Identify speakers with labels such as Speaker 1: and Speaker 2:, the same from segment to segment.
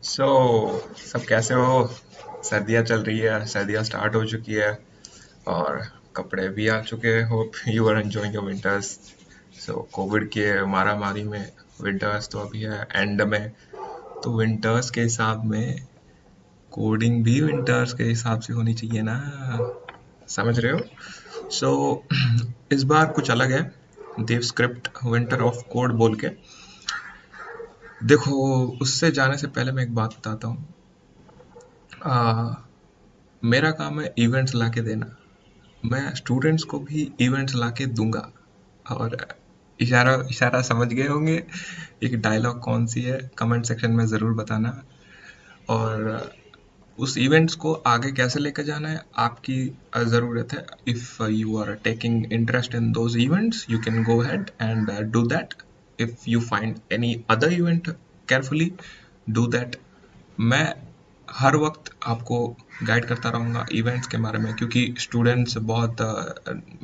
Speaker 1: सो सब कैसे हो? सर्दियाँ चल रही है, सर्दियाँ स्टार्ट हो चुकी है और कपड़े भी आ चुके हैं। Hope you are enjoying your winters. So Covid के मारामारी में विंटर्स तो अभी है एंड में। तो विंटर्स के हिसाब में कोडिंग भी विंटर्स के हिसाब से होनी चाहिए ना। समझ रहे हो? इस बार कुछ अलग है। देव स्क्रिप्ट विंटर ऑफ कोड बोल के। देखो, उससे जाने से पहले मैं एक बात बताता हूँ। आ, मेरा काम है इवेंट्स लाके देना। मैं स्टूडेंट्स को भी इवेंट्स लाके दूंगा। और इशारा इशारा समझ गए होंगे एक डायलॉग कौन सी है, कमेंट सेक्शन में ज़रूर बताना। और उस इवेंट्स को आगे कैसे लेकर जाना है आपकी ज़रूरत है। If you are taking interest in those events you can go ahead and do that. If you find any other event carefully, do that. मैं हर वक्त आपको गाइड करता रहूँगा इवेंट्स के बारे में, क्योंकि स्टूडेंट्स बहुत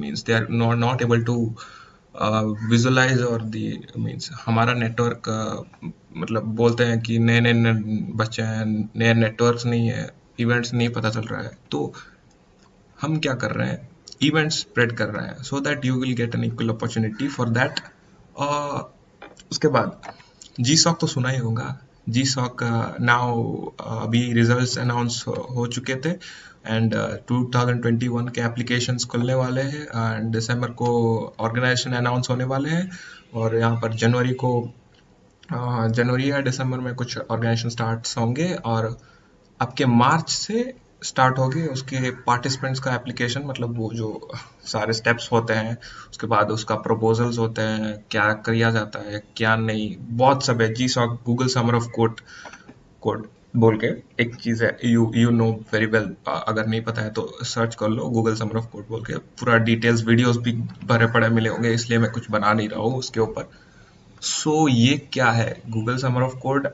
Speaker 1: means they are not able to visualize और दी मीन्स हमारा नेटवर्क मतलब बोलते हैं कि नए नए बच्चे हैं, नए नेटवर्क्स नहीं है, इवेंट्स नहीं पता चल रहा है। तो हम क्या कर रहे हैं, इवेंट्स स्प्रेड कर रहे हैं सो that you will get an equal opportunity for that. उसके बाद जी सॉक तो सुना ही होगा। जी सॉक नाउ अभी रिजल्ट्स अनाउंस हो चुके थे एंड 2021 के एप्लीकेशंस खुलने वाले हैं एंड दिसंबर को ऑर्गेनाइजेशन अनाउंस होने वाले हैं। और यहाँ पर जनवरी या दिसंबर में कुछ ऑर्गेनाइजेशन स्टार्ट होंगे और आपके मार्च से स्टार्ट होगी उसके पार्टिसिपेंट्स का एप्लीकेशन, मतलब वो जो सारे स्टेप्स होते हैं उसके बाद उसका प्रपोजल्स होते हैं, क्या किया जाता है क्या नहीं, बहुत सब है। GSoC Google summer of code code बोल के एक चीज़ है, यू नो वेरी वेल। अगर नहीं पता है तो सर्च कर लो गूगल समर ऑफ कोड बोल के, पूरा डिटेल्स वीडियोस भी भरे पड़े मिले होंगे, इसलिए मैं कुछ बना नहीं रहा हूँ उसके ऊपर। ये क्या है गूगल समर ऑफ कोड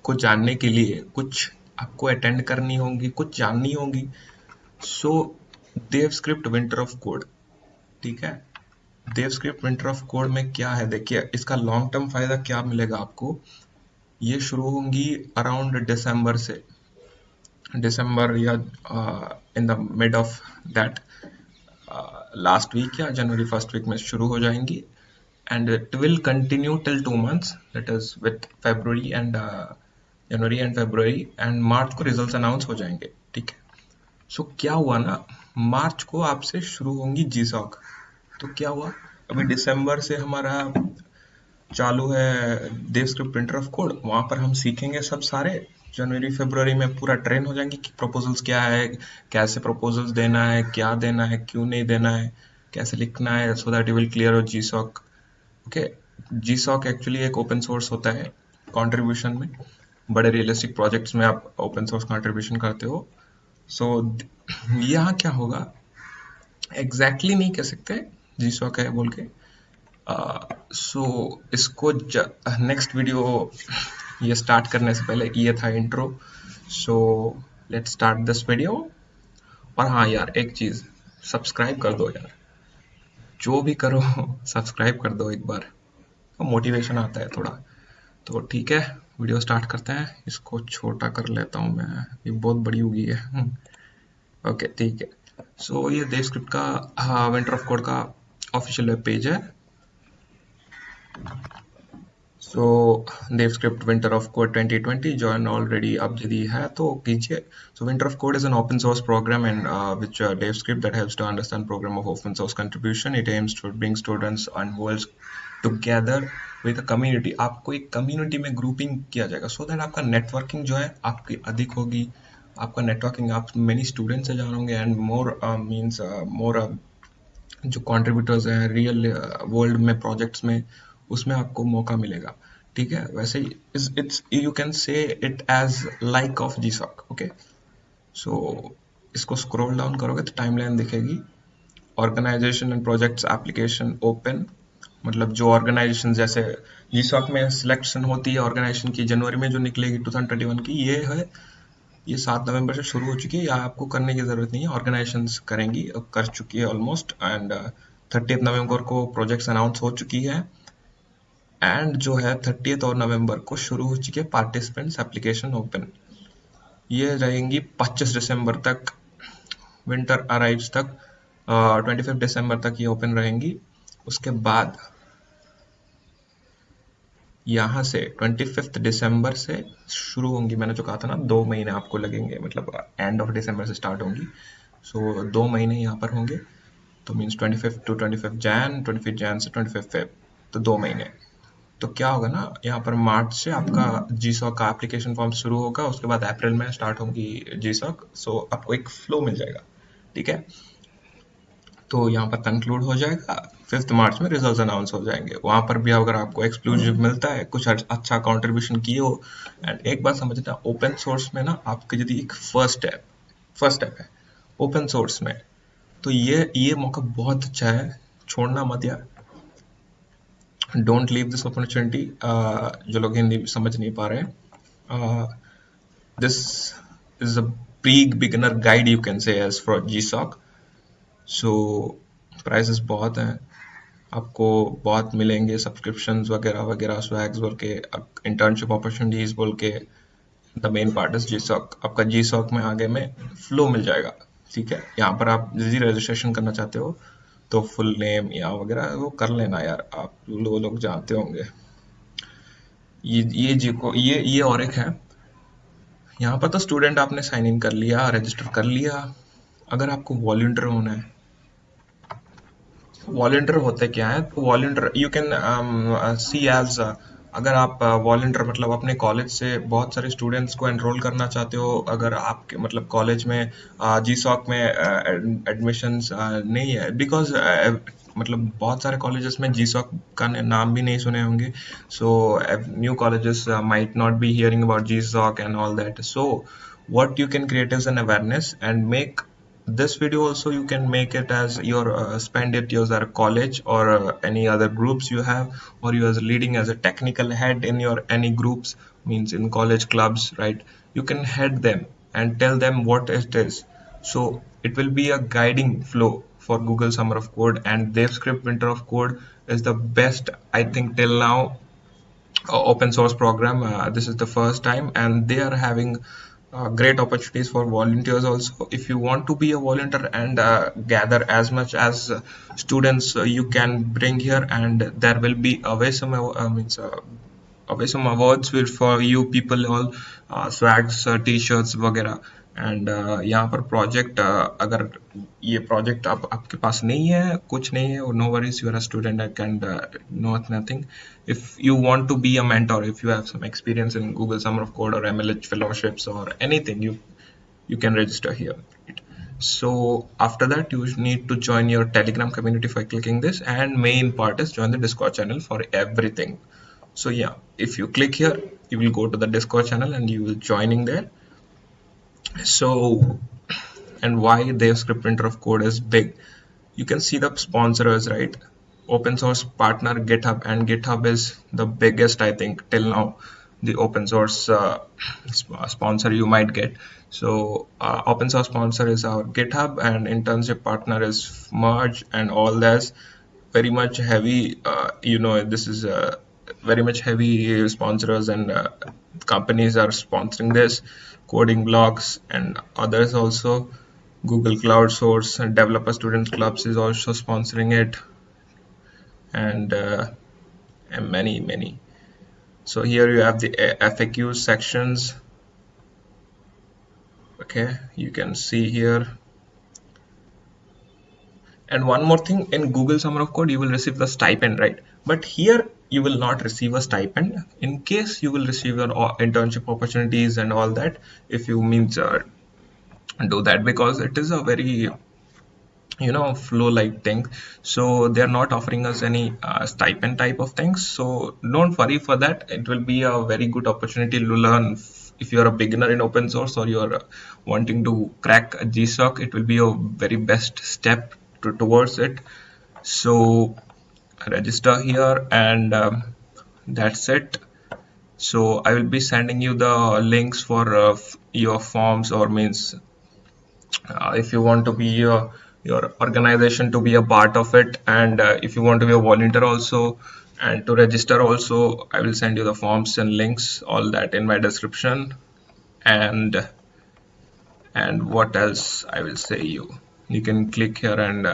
Speaker 1: को जानने के लिए कुछ आपको अटेंड करनी होंगी, कुछ जाननी होंगी। सो Dev script winter of code, ठीक है। देव स्क्रिप्ट विंटर ऑफ कोड में क्या है, देखिए इसका लॉन्ग टर्म फायदा क्या मिलेगा आपको। ये शुरू होंगी अराउंड दिसंबर से, दिसंबर या in the mid of that last week या जनवरी फर्स्ट वीक में शुरू हो जाएंगी and it will continue till 2 months, that is with February and January and February and March को रिजल्ट्स अनाउंस हो जाएंगे, ठीक है। क्या हुआ ना, मार्च को आपसे शुरू होंगी जी सॉक। तो क्या हुआ, अभी दिसंबर से हमारा चालू है देव स्क्रिप्ट प्रिंटर ऑफ कोड, वहां पर हम सीखेंगे सब सारे। जनवरी फरवरी में पूरा ट्रेन हो जाएंगे कि प्रपोजल्स क्या है, कैसे प्रपोजल्स देना है, क्या देना है, क्यों नहीं देना है, कैसे लिखना है, so that you will clear G sock. Okay, G SoC actually एक ओपन सोर्स होता है। कंट्रीब्यूशन में बड़े रियलिस्टिक प्रोजेक्ट्स में आप ओपन सोर्स कंट्रीब्यूशन करते हो। सो यहाँ क्या होगा एग्जैक्टली नहीं कह सकते जी सॉक है बोल के। सो इसको नेक्स्ट वीडियो ये स्टार्ट करने से पहले ये था intro. So let's start this video. और हाँ यार, एक चीज़, सब्सक्राइब कर दो यार, जो भी करो सब्सक्राइब कर दो एक बार, तो मोटिवेशन आता है थोड़ा। तो ठीक है, वीडियो स्टार्ट करते हैं। इसको छोटा कर लेता हूँ मैं, ये बहुत बड़ी हो गई है। ओके ठीक है। ये देव स्क्रिप्ट का विंटर ऑफ कोड का ऑफिशियल वेब पेज है। So Dev script winter of code 2020 join already आप यदि है तो कीजिए। Winter of code is an open source program and which Dev script that helps to understand program of open source contribution. It aims to bring students and worlds together with a community. आपको एक community में grouping किया जाएगा so that आपका networking जो है आपकी अधिक होगी। आपका नेटवर्किंग आप मेनी स्टूडेंट से जानोगे एंड मोर मीन्स मोर जो कंट्रीब्यूटर्स हैं रियल वर्ल्ड में प्रोजेक्ट्स में, उसमें आपको मौका मिलेगा, ठीक है। वैसे ही it's you can say it as like of ji sock. Okay, so इसको स्क्रॉल डाउन करोगे तो टाइमलाइन दिखेगी। Organisation and projects application open, मतलब जो ऑर्गेनाइजेशन जैसे जी सॉक में सिलेक्शन होती है ऑर्गेनाइजेशन की जनवरी में जो निकलेगी 2021 की, ये है, ये 7 नवंबर से शुरू हो चुकी है। या आपको करने की ज़रूरत नहीं है, ऑर्गेनाइजेशंस करेंगी, कर चुकी है ऑलमोस्ट। एंड 30 नवंबर को प्रोजेक्ट्स अनाउंस हो चुकी है एंड जो है 30 और नवंबर को शुरू हो चुकी है पार्टिसिपेंट्स एप्लीकेशन ओपन। ये रहेंगी 25 दिसंबर तक, विंटर अराइव्स तक, 25 दिसंबर तक ये ओपन रहेंगी। उसके बाद यहाँ से 25 दिसंबर से शुरू होंगी। मैंने जो कहा था ना 2 महीने आपको लगेंगे, मतलब एंड ऑफ दिसंबर से स्टार्ट होंगी। सो 2 महीने यहाँ पर होंगे, तो मीन्स 25 to 25 जैन, 25 जैन से 25 फेब, तो 2 महीने। तो क्या होगा ना, यहाँ पर मार्च से आपका जीसॉक का एप्लीकेशन फॉर्म शुरू होगा, उसके बाद अप्रैल में स्टार्ट होगी जीसॉक। सो आपको एक फ्लो मिल जाएगा, ठीक है। तो यहाँ पर कंक्लूड हो जाएगा, 5 मार्च में रिजल्ट अनाउंस हो जाएंगे। वहाँ पर भी अगर आपको एक्सक्लूसिव मिलता है, कुछ अच्छा कंट्रीब्यूशन किए हो। एंड एक बात समझना, ओपन सोर्स में ना आपके यदि एक फर्स्ट स्टेप है ओपन सोर्स में, तो ये मौका बहुत अच्छा है, छोड़ना मत यार। Don't leave this opportunity. जो लोग हिंदी समझ नहीं पा रहे हैं, this is a pre beginner guide you can say as for GSoC. So prizes बहुत हैं, आपको बहुत मिलेंगे, सब्सक्रिप्शंस वगैरह वगैरह, स्वैग्स बोल के, इंटर्नशिप अपॉर्चुनिटीज बोल के। The main part is GSoC. आपका जीसॉक में आगे में फ्लो मिल जाएगा, ठीक है। यहाँ पर आप यदि रजिस्ट्रेशन करना चाहते हो तो फुल नेम या वगैरह वो कर लेना यार, आप लोग जानते होंगे। ये जी को ये और एक है, यहाँ पर तो स्टूडेंट आपने साइन इन कर लिया, रजिस्टर कर लिया। अगर आपको वॉलंटियर होना है, वॉलंटियर होते क्या है, तो volunteer you can see as, अगर आप वॉलंटियर मतलब अपने कॉलेज से बहुत सारे स्टूडेंट्स को एनरोल करना चाहते हो, अगर आपके मतलब कॉलेज में जीसॉक में एडमिशन्स नहीं है, बिकॉज मतलब बहुत सारे कॉलेजेस में जीसॉक का नाम भी नहीं सुने होंगे। So new colleges might not be hearing about GSoC and all that. So what you can create is an awareness and make this video also, you can make it as your spend it as a college or any other groups you have, or you are leading as a technical head in your any groups, means in college clubs, right? You can head them and tell them what it is. So it will be a guiding flow for Google Summer of Code, and DevScript Winter of Code is the best, I think, till now open source program. This is the first time, and they are having great opportunities for volunteers also. If you want to be a volunteer and gather as much as students you can bring here, and there will be away some means away some awards with for you people all, swags, t-shirts वगैरह। And यहाँ पर project, अगर ये project आपके पास नहीं है, कुछ नहीं है, no worries, you are a student, I can know nothing. if you want to be a mentor, if you have some experience in Google Summer of Code or MLH fellowships or anything, you can register here. So after that, you need to join your Telegram community by clicking this, and main part is join the Discord channel for everything. So yeah, if you click here, you will go to the Discord channel and you will joining there. So, and why DevScript Printer of Code is big, you can see the sponsors, right? Open source partner GitHub, and GitHub is the biggest, I think, till now, the open source sponsor you might get. So open source sponsor is our GitHub, and internship partner is Merge, and all that's very much heavy. This is very much heavy sponsors, and companies are sponsoring this. Coding blogs and others also. Google Cloud Source and Developer Student Clubs is also sponsoring it, and many. So here you have the FAQ sections. Okay, you can see here. And one more thing, in Google Summer of Code, you will receive the stipend, right? But here you will not receive a stipend. In case you will receive your internship opportunities and all that, if you means do that, because it is a very flow like thing. So they are not offering us any stipend type of things, so don't worry for that. It will be a very good opportunity to learn. If you're a beginner in open source, or you're wanting to crack a GSOC, it will be a very best step towards it. So register here, and that's it. So I will be sending you the links for your forms, or means if you want to be your organization to be a part of it, and if you want to be a volunteer also, And to register also, I will send you the forms and links, all that in my description. And what else I will say you can click here and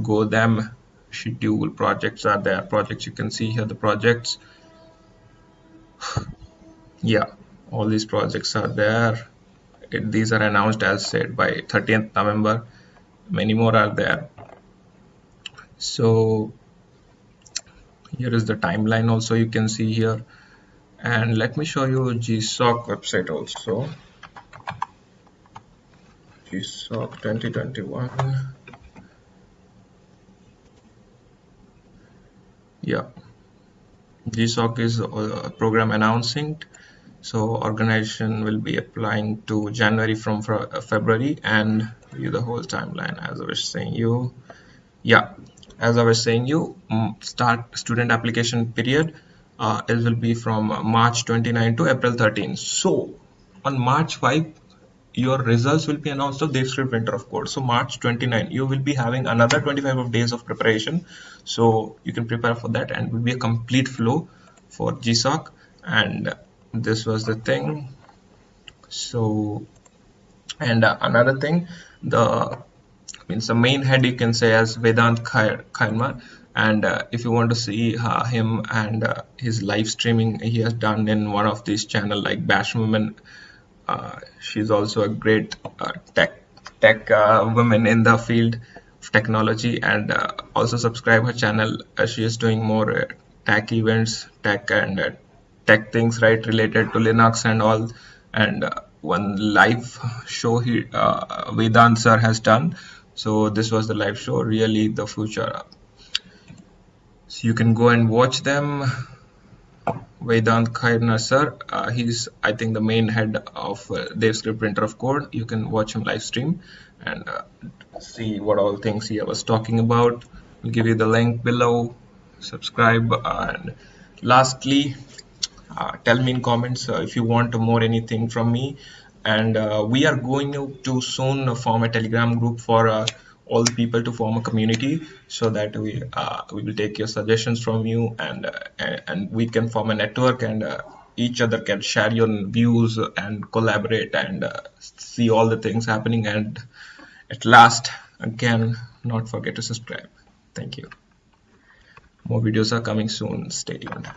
Speaker 1: go them. Schedule projects are there, projects you can see here, the projects. Yeah, all these projects are there. These are announced as said by 30th November. Many more are there. So here is the timeline also, you can see here. And let me show you GSOC website also. GSOC 2021. Yeah, GSOC is a program announcing. So organization will be applying to January from February, and view the whole timeline as I was saying you. Yeah, as I was saying you, start student application period. It will be from March 29 to April 13. So on March 5, your results will be announced of DevScript Winter of Code. So March 29, you will be having another 25 of days of preparation. So you can prepare for that, and will be a complete flow for GSOC. And this was the thing. So, and another thing, the means the main head you can say as Vedant Khairman. And if you want to see him and his live streaming he has done in one of these channel like Bash Woman, she's also a great tech woman in the field of technology. And also subscribe her channel. She is doing more tech events, tech and tech things, right, related to Linux and all. And one live show he Vedant sir has done. So this was the live show, really the future. So you can go and watch them. Vedant Khairnar sir, he's I think the main head of DevScript Printer of Code. You can watch him live stream and see what all things he was talking about. I'll give you the link below. Subscribe. And lastly, tell me in comments if you want more anything from me. And we are going to soon form a Telegram group for all the people to form a community, so that we will take your suggestions from you, and we can form a network, and each other can share your views and collaborate and see all the things happening. And at last, again, not forget to subscribe. Thank you. More videos are coming soon. Stay tuned.